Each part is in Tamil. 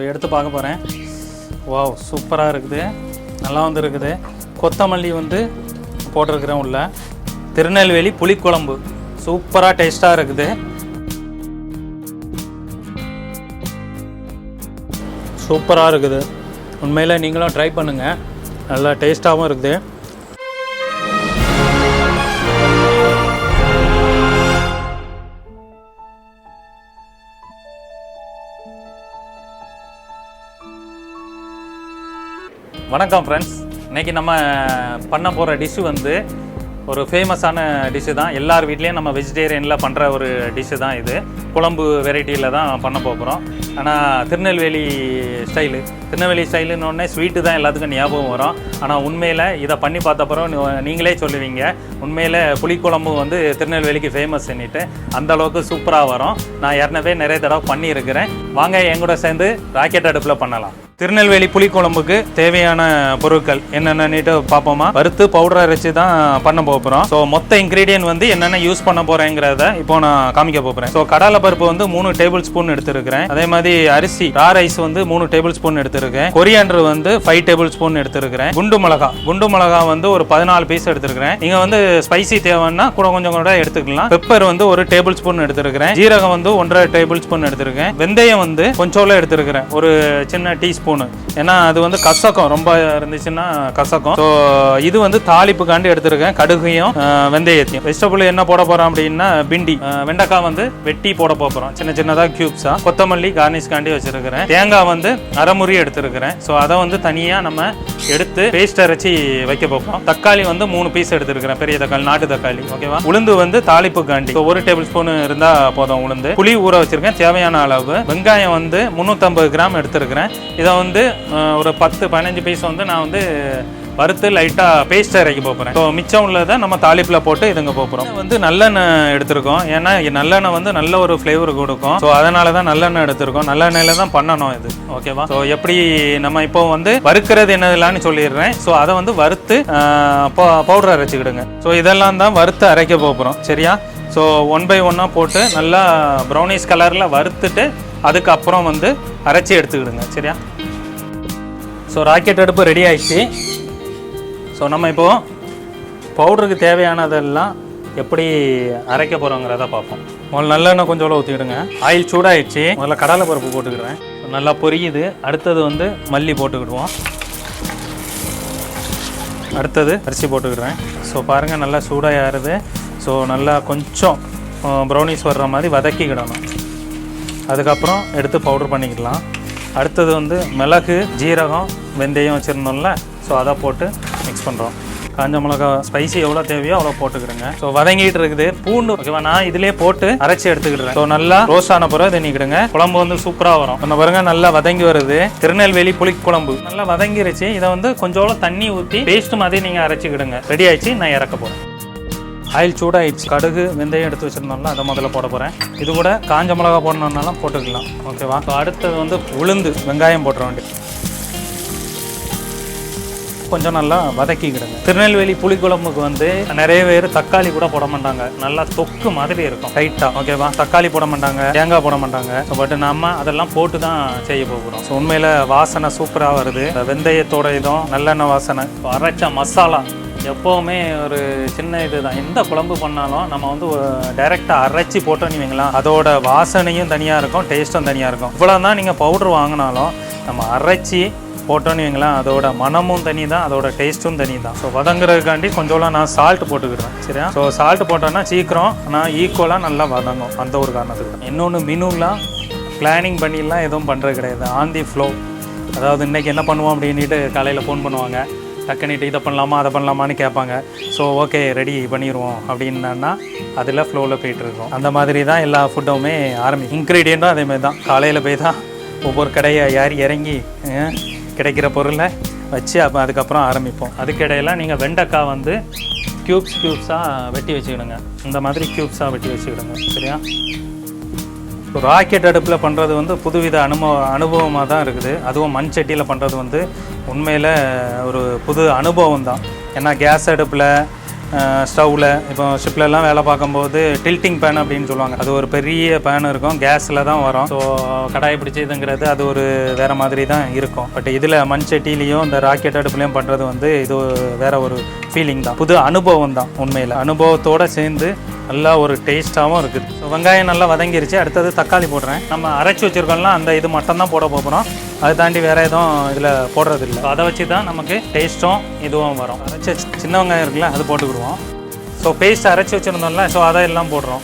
எடுத்து பார்க்க போகிறேன். வாவ், சூப்பராக இருக்குது, நல்லா வந்துருக்குது. கொத்தமல்லி வந்து போட்டிருக்கிறேன் உள்ள. திருநெல்வேலி புளிக்குழம்பு சூப்பராக டேஸ்ட்டாக இருக்குது. சூப்பராக இருக்குது, உண்மையில் நீங்களும் ட்ரை பண்ணுங்கள், நல்லா டேஸ்ட்டாகவும் இருக்குது. வணக்கம் ஃப்ரெண்ட்ஸ், இன்றைக்கி நம்ம பண்ண போகிற டிஷ்ஷு வந்து ஒரு ஃபேமஸான டிஷ்ஷு தான். எல்லார் வீட்லேயும் நம்ம வெஜிடேரியனில் பண்ணுற ஒரு டிஷ்ஷு தான் இது. குழம்பு வெரைட்டியில் தான் பண்ண போகிறோம். ஆனால் திருநெல்வேலி ஸ்டைலுன்னொடனே ஸ்வீட்டு தான் எல்லாத்துக்கும் ஞாபகம் வரும். ஆனால் உண்மையில் இதை பண்ணி பார்த்தப்பறம் நீங்களே சொல்லுவீங்க, உண்மையில் புளிக்குழம்பு வந்து திருநெல்வேலிக்கு ஃபேமஸ்ன்னுட்டு. அந்தளவுக்கு சூப்பராக வரும். நான் ஏற்கனவே நிறைய தடவை பண்ணியிருக்கிறேன். வாங்க என் கூட சேர்ந்து ராக்கெட் அடுப்பில் பண்ணலாம். திருநெல்வேலி புளிக்குழம்புக்கு தேவையான பொருட்கள் என்னென்னட்டு பார்ப்போமா. வறுத்து பவுடர் அரைச்சி தான் பண்ண போகிறோம். ஸோ மொத்த இன்க்ரீடியன்ட் வந்து என்னென்ன யூஸ் பண்ண போகிறேங்கிறத இப்போ நான் காமிக்க போகிறேன். ஸோ கடலை பருப்பு வந்து 3 டேபிள் ஸ்பூன் எடுத்துருக்கிறேன். அதே மாதிரி அரிசி ரா ரைஸ் வந்து 3 டேபிள் ஸ்பூன் எடுத்துருக்கேன். கொரியாண்டர் வந்து 5 டேபிள் ஸ்பூன் எடுத்துருக்கிறேன். குண்டு மிளகா வந்து ஒரு 14 பீஸ் எடுத்துருக்கிறேன். நீங்கள் வந்து ஸ்பைசி தேவைன்னா கொஞ்சம் கூட எடுத்துக்கலாம். பெப்பர் வந்து 1 டேபிள் ஸ்பூன் எடுத்துருக்கிறேன். ஜீரகம் வந்து 1.5 டேபிள் ஸ்பூன் எடுத்துருக்கேன். வெந்தயம் வந்து கொஞ்சோல எடுத்துருக்கிறேன், ஒரு சின்ன டீஸ்பூன். ஏன்னா அது வந்து கசக்கும், ரொம்ப இருந்துச்சுன்னா கசக்கும். ஸோ இது வந்து தாளிப்புக்காண்டி எடுத்துருக்கேன், கடுகையும் வெந்தயத்தையும். வெஜிடபிள் என்ன போட போகிறோம் அப்படின்னா பிண்டி, வெண்டைக்காய் வந்து வெட்டி போட போகிறோம் சின்ன சின்னதாக கியூப்ஸா. கொத்தமல்லி கார்னிஷ்காண்டி வச்சிருக்கிறேன். தேங்காய் வந்து அரைமுறி எடுத்துருக்கிறேன். ஸோ அதை வந்து தனியாக நம்ம எடுத்து பேஸ்ட் அரைச்சி வைக்க போகிறோம். தக்காளி வந்து 3 பீஸ் எடுத்துருக்கிறேன், பெரிய தக்காளி, நாட்டு தக்காளி. ஓகேவா. உளுந்து வந்து தாளிப்புக்காண்டி 1 டேபிள் ஸ்பூன் இருந்தால் போதும். உளுந்து, புளி ஊற வச்சிருக்கேன் தேவையான அளவு. வெங்காயம் வந்து 350 கிராம் எடுத்துருக்கிறேன். இதை வந்து ஒரு 10-15 பீஸ் வந்து நான் வந்து வறுத்து லைட்டாக பேஸ்ட் அரைக்க போகிறேன். ஸோ மிச்சம் உள்ளதை நம்ம தாளிப்பில் போட்டு இதுங்க போகிறோம். வந்து நல்லெண்ணெய் எடுத்துருக்கோம், ஏன்னா நல்லெண்ணெய் வந்து நல்ல ஒரு ஃப்ளேவர் கொடுக்கும். ஸோ அதனால தான் நல்லெண்ணெய் எடுத்துருக்கோம். நல்லெண்ணெயில் தான் பண்ணணும் இது. ஓகேவா. ஸோ எப்படி நம்ம இப்போ வந்து வறுக்கிறது என்னதுலான்னு சொல்லிடுறேன். ஸோ அதை வந்து வறுத்து பவுடர் அரைச்சிக்கிடுங்க. ஸோ இதெல்லாம் தான் வறுத்து அரைக்க போகிறோம். சரியா. ஸோ 1 by 1 போட்டு நல்லா ப்ரௌனிஷ் கலரில் வறுத்துட்டு அதுக்கப்புறம் வந்து அரைச்சி எடுத்துக்கிடுங்க. சரியா. ஸோ ராக்கெட் அடுப்பு ரெடி ஆகிடுச்சு. ஸோ நம்ம இப்போது பவுடருக்கு தேவையானதெல்லாம் எப்படி அரைக்க போகிறோங்கிறத பார்ப்போம். முதல்ல நல்லெண்ணெய் கொஞ்சம் ஊற்றிக்கிடுங்க. ஆயில் சூடாகிடுச்சு. முதல்ல கடலை பருப்பு போட்டுக்கிடுவேன். நல்லா பொரியுது. அடுத்தது வந்து மல்லி போட்டுக்கிடுவோம். அடுத்தது அரிசி போட்டுக்கிடுவேன். ஸோ பாருங்கள், நல்லா சூடாக ஆறுது. ஸோ நல்லா கொஞ்சம் ப்ரௌனிஷ் வர்ற மாதிரி வதக்கிக்கிடணும். அதுக்கப்புறம் எடுத்து பவுடர் பண்ணிக்கலாம். அடுத்தது வந்து மிளகு, ஜீரகம், வெந்தயம் வச்சுருந்தோம்ல, ஸோ அதை போட்டு மிக்ஸ் பண்ணுறோம். காஞ்ச மிளகா ஸ்பைசி எவ்வளோ தேவையோ அவ்வளோ போட்டுக்கிடுங்க. ஸோ வதங்கிட்டு இருக்குது. பூண்டு ஓகேவா, நான் இதிலே போட்டு அரைச்சி எடுத்துக்கிடுறேன். ஸோ நல்லா ரோஸ்ட் ஆன பிறகு தண்ணிக்கிடுங்க. குழம்பு வந்து சூப்பராக வரும். அந்த பாருங்க நல்லா வதங்கி வருது. திருநெல்வேலி புளிக்குழம்பு நல்லா வதங்கிருச்சு. இதை வந்து கொஞ்சோളം தண்ணி ஊற்றி பேஸ்ட் மாதிரி நீங்கள் அரைச்சிக்கிடுங்க. ரெடி ஆயிடுச்சு. நான் இறக்க போகிறேன். ஆயில் சூடாகிடுச்சு. கடுகு, வெந்தயம் எடுத்து வச்சுருந்தோம்னா அதை முதல்ல போட போகிறேன். இது கூட காஞ்ச மிளகா போடணுன்னாலும் போட்டுக்கலாம். ஓகேவா. ஸோ அடுத்தது வந்து உளுந்து, வெங்காயம் போட்டுற வேண்டியது. கொஞ்சம் நல்லா வதக்கிக்கிடுங்க. திருநெல்வேலி புளிக்குழம்புக்கு வந்து நிறைய பேர் தக்காளி கூட போட மாட்டாங்க. நல்லா தொக்கு மாதிரி இருக்கும் டைட்டாக. ஓகேவா. தக்காளி போட மாட்டாங்க, தேங்காய் போட மாட்டாங்க. பட் நம்ம அதெல்லாம் போட்டு தான் செய்ய போகிறோம். ஸோ உண்மையில் வாசனை சூப்பராக வருது. வெந்தயத்தோட இதுவும் நல்லெண்ணெய் வாசனை. அரைச்ச மசாலா எப்போவுமே ஒரு சின்ன இது தான். எந்த குழம்பு பண்ணாலும் நம்ம வந்து டைரெக்டாக அரைச்சி போட்டோன்னு வைங்களா, அதோட வாசனையும் தனியாக இருக்கும், டேஸ்ட்டும் தனியாக இருக்கும். இவ்வளோ தான் நீங்கள் பவுட்ரு வாங்கினாலும் நம்ம அரைச்சி போட்டோன்னு வைங்களா, அதோட மனமும் தனி தான், அதோட டேஸ்ட்டும் தனி தான். ஸோ வதங்குறதுக்காண்டி கொஞ்சம் நான் சால்ட் போட்டுக்கிடுவேன். சரியா. ஸோ சால்ட் போட்டோன்னா சீக்கிரம் ஆனால் ஈக்குவலாக நல்லா வதங்கும். அந்த ஒரு காரணத்துக்கு தான். இன்னொன்று மெனுலாம் பிளானிங் பண்ணிலாம் எதுவும் பண்ணுறது கிடையாது. On the flow. அதாவது இன்றைக்கி என்ன பண்ணுவோம் அப்படின்ட்டு காலையில் ஃபோன் பண்ணுவாங்க, டக்குனிட்டு இதை பண்ணலாமா அதை பண்ணலாமான்னு கேட்பாங்க. ஸோ ஓகே ரெடி பண்ணிடுவோம் அப்படின்னா அதில் ஃப்ளோவில் போயிட்டுருக்கோம். அந்த மாதிரி தான் எல்லா ஃபுட்டுமே இன்க்ரீடியண்ட்டும் அதேமாதிரி தான். காலையில் போய் தான் ஒவ்வொரு கடையை இறங்கி கிடைக்கிற பொருளை வச்சு அதுக்கப்புறம் ஆரம்பிப்போம். அதுக்கிடையில் நீங்கள் வெண்டைக்காய் வந்து க்யூப்ஸாக வெட்டி வச்சுக்கிடுங்க. இந்த மாதிரி க்யூப்ஸாக வெட்டி வச்சுக்கிடுங்க. சரியா. ராக்கெட் அடுப்பில் பண்ணுறது வந்து புதுவித அனுபவமாக தான் இருக்குது. அதுவும் மண் சட்டியில் பண்ணுறது வந்து உண்மையில் ஒரு புது அனுபவம் தான். ஏன்னா கேஸ் அடுப்பில் ஸ்டவ்வில் இப்போ ஷிப்லலாம் வேலை பார்க்கும்போது டில்ட்டிங் பேன் அப்படின்னு சொல்லுவாங்க. அது ஒரு பெரிய பேன் இருக்கும், கேஸில் தான் வரும். ஸோ கடாயை பிடிச்சதுங்கிறது அது ஒரு வேறு மாதிரி தான் இருக்கும். பட் இதில் மண் சட்டிலையும் இந்த ராக்கெட் அடுப்புலையும் பண்ணுறது வந்து இது வேறு ஒரு ஃபீலிங் தான், புது அனுபவம் தான். உண்மையில் அனுபவத்தோடு சேர்ந்து நல்லா ஒரு டேஸ்ட்டாகவும் இருக்குது. ஸோ வெங்காயம் நல்லா வதங்கிருச்சு. அடுத்தது தக்காளி போடுறேன். நம்ம அரைச்சி வச்சுருக்கோம்லாம் அந்த இது மட்டும் தான் போட போகிறோம். அதை தாண்டி வேறு எதுவும் இதில் போடுறதில்லை. அதை வச்சு தான் நமக்கு டேஸ்ட்டும் இதுவும் வரும். அரைச்சி சின்ன வெங்காயம் இருக்குல்ல, அது போட்டுக்கிடுவோம். ஸோ பேஸ்ட் அரைச்சி வச்சுருந்தோம்ல, ஸோ அதை எல்லாம் போடுறோம்.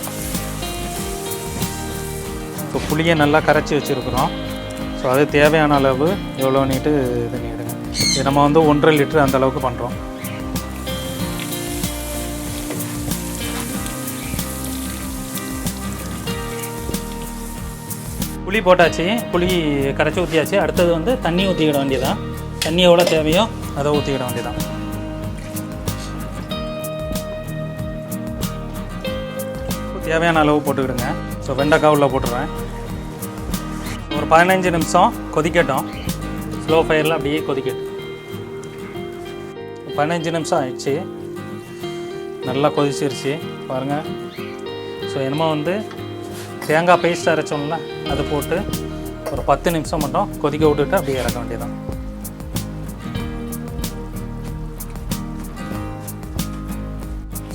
ஸோ புளியை நல்லா கரைச்சி வச்சுருக்குறோம். ஸோ அது தேவையான அளவு எவ்வளோ நீட்டு இது பண்ணிடுங்க. இது நம்ம வந்து 1.5 லிட்டர் அந்த அளவுக்கு பண்ணுறோம். புளி போட்டாச்சு, புளி கரைச்சி ஊற்றியாச்சு. அடுத்தது வந்து தண்ணி ஊற்றிக்கிட வேண்டியதான். தண்ணி எவ்வளோ தேவையோ அதை ஊற்றிக்கிட வேண்டியதான். தேவையான அளவு போட்டுக்கிடுங்க. ஸோ வெண்டைக்காய் உள்ள போட்டுடுறேன். ஒரு 15 நிமிஷம் கொதிக்கட்டும். ஸ்லோ ஃபயரில் அப்படியே கொதிக்கட்டும். 15 நிமிஷம் ஆயிடுச்சு, நல்லா கொதிச்சிருச்சு பாருங்கள். ஸோ என்னமோ வந்து தேங்காய் பேஸ்ட் அரைச்சோம்ல, அது போட்டு ஒரு 10 நிமிஷம் மட்டும் கொதிக்க விட்டுட்டு அப்படியே இறக்க வேண்டியதான்.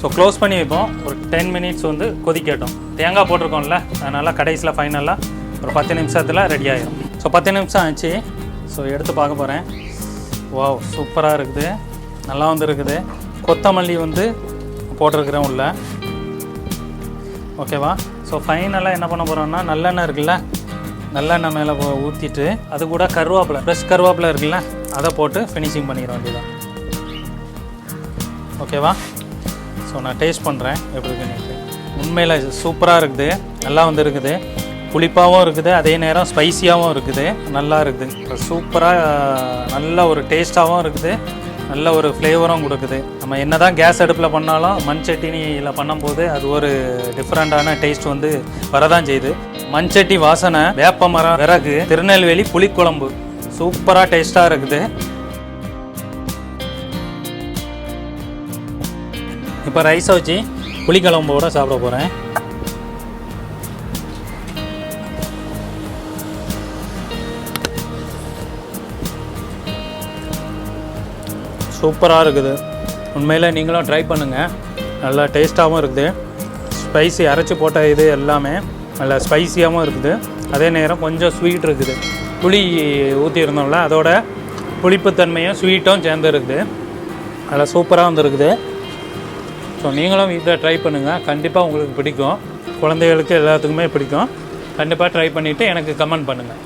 ஸோ க்ளோஸ் பண்ணி வைப்போம். ஒரு 10 மினிட்ஸ் வந்து கொதிக்கட்டும். தேங்காய் போட்டிருக்கோம்ல, அதனால் கடைசியில் ஃபைனலாக ஒரு 10 நிமிஷத்தில் ரெடி ஆகிடும். ஸோ 10 நிமிஷம் ஆச்சு. ஸோ எடுத்து பார்க்க போகிறேன். வாவ், சூப்பராக இருக்குது, நல்லா வந்து இருக்குது. கொத்தமல்லி வந்து போட்டிருக்கிறேன் உள்ள. ஓகேவா? ஸோ ஃபைனலாக என்ன பண்ண போகிறோம்னா, நல்லெண்ணெய் இருக்குல்ல, நல்லெண்ணெய் மேலே ஊற்றிட்டு அது கூட கருவேப்பிலை, ஃப்ரெஷ் கருவேப்பிலை இருக்குல்ல, அதை போட்டு ஃபினிஷிங் பண்ணிட வேண்டியதான். ஓகேவா? ஸோ நான் டேஸ்ட் பண்ணுறேன் எப்படி இருக்குன்னு. உண்மையில் சூப்பராக இருக்குது, நல்லா வந்து இருக்குது. புளிப்பாகவும் இருக்குது, அதே நேரம் ஸ்பைஸியாகவும் இருக்குது, நல்லா இருக்குது. சூப்பராக நல்ல ஒரு டேஸ்ட்டாகவும் இருக்குது, நல்ல ஒரு ஃப்ளேவரும் கொடுக்குது. நம்ம என்ன தான் கேஸ் அடுப்பில் பண்ணாலும் மண் சட்டினியில் பண்ணும்போது அது ஒரு டிஃப்ரெண்ட்டான டேஸ்ட் வந்து வரதான் செய்யுது. மண் சட்டி வாசனை, வேப்ப மரம், விறகு, திருநெல்வேலி புளிக்குழம்பு சூப்பராக டேஸ்ட்டாக இருக்குது. இப்போ ரைஸை வச்சு புளிக்குழம்போடு சாப்பிட போகிறேன். சூப்பராக இருக்குது. உண்மையில் நீங்களும் ட்ரை பண்ணுங்கள், நல்லா டேஸ்ட்டாகவும் இருக்குது. ஸ்பைசி அரைச்சி போட்ட இது எல்லாமே நல்லா ஸ்பைசியாகவும் இருக்குது, அதே நேரம் கொஞ்சம் ஸ்வீட் இருக்குது. புளி ஊற்றியிருந்தோம்ல, அதோட புளிப்புத்தன்மையும் ஸ்வீட்டும் சேர்ந்து இருக்குது, நல்லா சூப்பராக வந்துருக்குது. ஸோ நீங்களும் வீட்டில் ட்ரை பண்ணுங்கள், கண்டிப்பாக உங்களுக்கு பிடிக்கும். குழந்தைகளுக்கு எல்லாத்துக்குமே பிடிக்கும். கண்டிப்பாக ட்ரை பண்ணிவிட்டு எனக்கு கமெண்ட் பண்ணுங்கள்.